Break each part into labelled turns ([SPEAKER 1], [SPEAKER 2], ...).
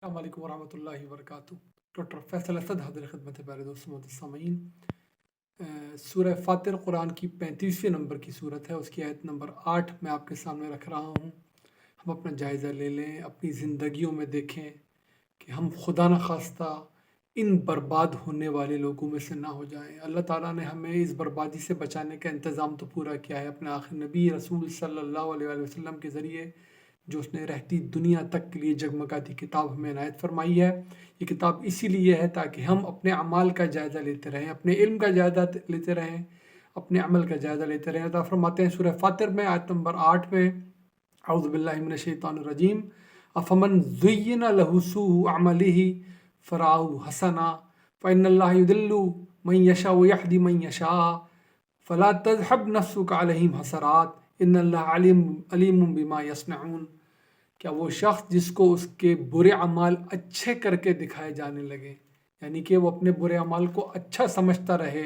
[SPEAKER 1] السلام علیکم ورحمۃ اللہ وبرکاتہ۔ ڈاکٹر فیصل اسد حاضر خدمت پیارے دوستوں و سامعین۔ سورہ فاطر قرآن کی 35ویں نمبر کی صورت ہے، اس کی آیت نمبر 8 میں آپ کے سامنے رکھ رہا ہوں۔ ہم اپنا جائزہ لے لیں، اپنی زندگیوں میں دیکھیں کہ ہم خدا نخواستہ ان برباد ہونے والے لوگوں میں سے نہ ہو جائیں۔ اللہ تعالیٰ نے ہمیں اس بربادی سے بچانے کا انتظام تو پورا کیا ہے اپنے آخر نبی رسول صلی اللہ علیہ وآلہ وسلم کے ذریعے، جو اس نے رہتی دنیا تک کے لیے جگمگاتی کتاب ہمیں عنایت فرمائی ہے۔ یہ کتاب اسی لیے ہے تاکہ ہم اپنے اعمال کا جائزہ لیتے رہیں، اپنے علم کا جائزہ لیتے رہیں، اپنے عمل کا جائزہ لیتے رہیں۔ اللہ فرماتے ہیں سورہ فاطر میں آیت نمبر 8 میں، اعوذ باللہ من الشیطان الرجیم، افمن زین لہ سوء اعملہ فرآہ حسنا فإن اللہ یضل من یشاء ویہدی من یشاء فلا تذہب نفسک علیہم حسرات ان اللہ علیم بما یصنعون۔ کیا وہ شخص جس کو اس کے برے اعمال اچھے کر کے دکھائے جانے لگے، یعنی کہ وہ اپنے برے اعمال کو اچھا سمجھتا رہے،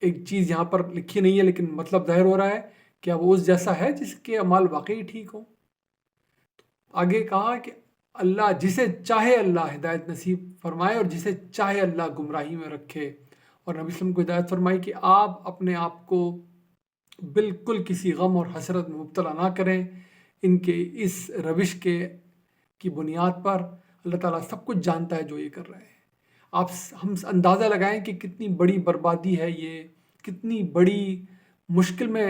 [SPEAKER 1] ایک چیز یہاں پر لکھی نہیں ہے لیکن مطلب ظاہر ہو رہا ہے، کیا وہ اس جیسا ہے جس کے اعمال واقعی ٹھیک ہوں؟ آگے کہا کہ اللہ جسے چاہے اللہ ہدایت نصیب فرمائے اور جسے چاہے اللہ گمراہی میں رکھے، اور نبی صلی اللہ علیہ وسلم کو ہدایت فرمائی کہ آپ اپنے آپ کو بالکل کسی غم اور حسرت میں مبتلا نہ کریں۔ ان کے اس روش کی بنیاد پر اللہ تعالیٰ سب کچھ جانتا ہے جو یہ کر رہے ہیں۔ ہم اندازہ لگائیں کہ کتنی بڑی بربادی ہے، یہ کتنی بڑی مشکل میں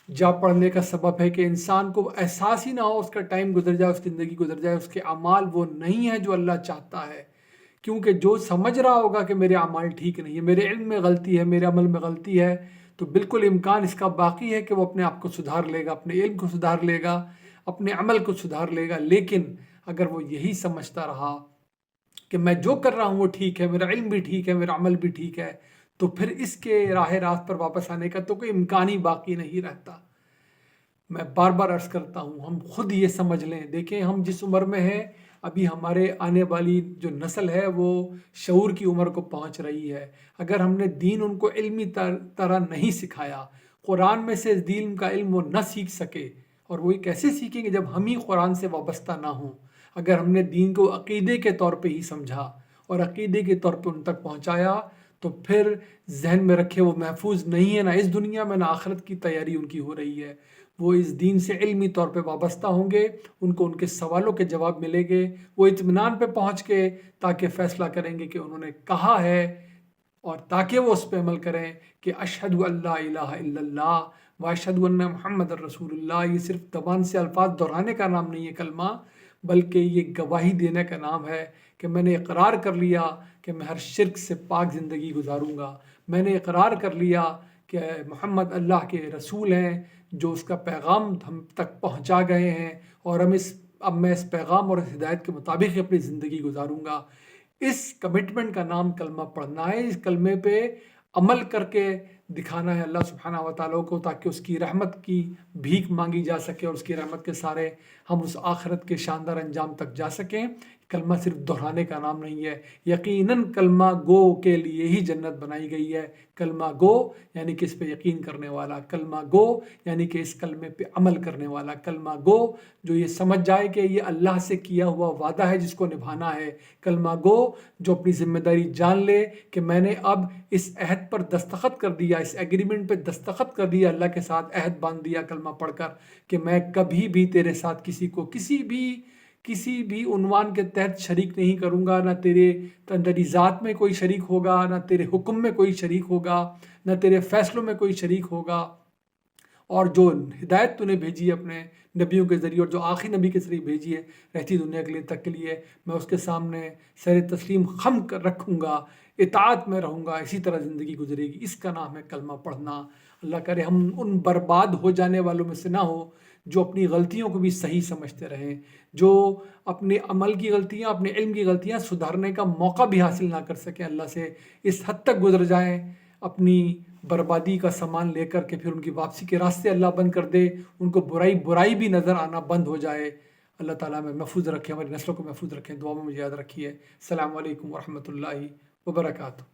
[SPEAKER 1] جا پڑنے کا سبب ہے کہ انسان کو احساس ہی نہ ہو، اس کا ٹائم گزر جائے، اس کی زندگی گزر جائے، اس کے اعمال وہ نہیں ہے جو اللہ چاہتا ہے۔ کیونکہ جو سمجھ رہا ہوگا کہ میرے اعمال ٹھیک نہیں ہے، میرے علم میں غلطی ہے، میرے عمل میں غلطی ہے، تو بالکل امکان اس کا باقی ہے کہ وہ اپنے آپ کو سدھار لے گا، اپنے علم کو سدھار لے گا، اپنے عمل کو سدھار لے گا۔ لیکن اگر وہ یہی سمجھتا رہا کہ میں جو کر رہا ہوں وہ ٹھیک ہے، میرا علم بھی ٹھیک ہے، میرا عمل بھی ٹھیک ہے، تو پھر اس کے راہ راست پر واپس آنے کا تو کوئی امکان ہی باقی نہیں رہتا۔ میں بار بار عرض کرتا ہوں، ہم خود یہ سمجھ لیں، دیکھیں ہم جس عمر میں ہیں، ابھی ہمارے آنے والی جو نسل ہے وہ شعور کی عمر کو پہنچ رہی ہے۔ اگر ہم نے دین ان کو علمی طرح نہیں سکھایا، قرآن میں سے دین کا علم وہ نہ سیکھ سکے، اور وہ کیسے سیکھیں گے جب ہم ہی قرآن سے وابستہ نہ ہوں؟ اگر ہم نے دین کو عقیدے کے طور پہ ہی سمجھا اور عقیدے کے طور پہ ان تک پہنچایا، تو پھر ذہن میں رکھے وہ محفوظ نہیں ہے، نہ اس دنیا میں نہ آخرت کی تیاری ان کی ہو رہی ہے۔ وہ اس دین سے علمی طور پہ وابستہ ہوں گے، ان کو ان کے سوالوں کے جواب ملیں گے، وہ اطمینان پہ پہنچ کے تاکہ فیصلہ کریں گے کہ انہوں نے کہا ہے، اور تاکہ وہ اس پہ عمل کریں کہ اشہد ان لا الہ الا اللہ واشہد ان محمد رسول اللہ۔ یہ صرف زبان سے الفاظ دہرانے کا نام نہیں ہے کلمہ، بلکہ یہ گواہی دینے کا نام ہے کہ میں نے اقرار کر لیا کہ میں ہر شرک سے پاک زندگی گزاروں گا، میں نے اقرار کر لیا کہ محمد اللہ کے رسول ہیں جو اس کا پیغام ہم تک پہنچا گئے ہیں، اور اب میں اس پیغام اور اس ہدایت کے مطابق اپنی زندگی گزاروں گا۔ اس کمٹمنٹ کا نام کلمہ پڑھنا ہے، اس کلمے پہ عمل کر کے دکھانا ہے اللہ سبحانہ و تعالیٰ کو، تاکہ اس کی رحمت کی بھیک مانگی جا سکے اور اس کی رحمت کے سارے ہم اس آخرت کے شاندار انجام تک جا سکیں۔ کلمہ صرف دہرانے کا نام نہیں ہے، یقیناً کلمہ گو کے لیے ہی جنت بنائی گئی ہے۔ کلمہ گو یعنی کہ اس پہ یقین کرنے والا، کلمہ گو یعنی کہ اس کلمے پہ عمل کرنے والا، کلمہ گو جو یہ سمجھ جائے کہ یہ اللہ سے کیا ہوا وعدہ ہے جس کو نبھانا ہے، کلمہ گو جو اپنی ذمہ داری جان لے کہ میں نے اب اس عہد پر دستخط کر دیا، اس ایگریمنٹ پہ دستخط کر دیا، اللہ کے ساتھ عہد باندھ دیا کلمہ پڑھ کر کہ میں کبھی بھی تیرے ساتھ کسی کو کسی بھی عنوان کے تحت شریک نہیں کروں گا، نہ تیری ذات میں کوئی شریک ہوگا، نہ تیرے حکم میں کوئی شریک ہوگا، نہ تیرے فیصلوں میں کوئی شریک ہوگا، اور جو ہدایت تو نے بھیجی ہے اپنے نبیوں کے ذریعے اور جو آخری نبی کے ذریعے بھیجی ہے رہتی دنیا کے لیے تک کے لیے، میں اس کے سامنے سر تسلیم خم کر رکھوں گا، اطاعت میں رہوں گا، اسی طرح زندگی گزرے گی۔ اس کا نام ہے کلمہ پڑھنا۔ اللہ کرے ہم ان برباد ہو جانے والوں میں سے نہ ہو جو اپنی غلطیوں کو بھی صحیح سمجھتے رہیں، جو اپنے عمل کی غلطیاں، اپنے علم کی غلطیاں سدھارنے کا موقع بھی حاصل نہ کر سکیں، اللہ سے اس حد تک گزر جائیں اپنی بربادی کا سامان لے کر کے پھر ان کی واپسی کے راستے اللہ بند کر دے، ان کو برائی بھی نظر آنا بند ہو جائے۔ اللہ تعالیٰ میں محفوظ رکھے، ہماری نسلوں کو محفوظ رکھیں، دعا میں مجھے یاد رکھیے۔ السلام علیکم ورحمۃ اللہ وبرکاتہ۔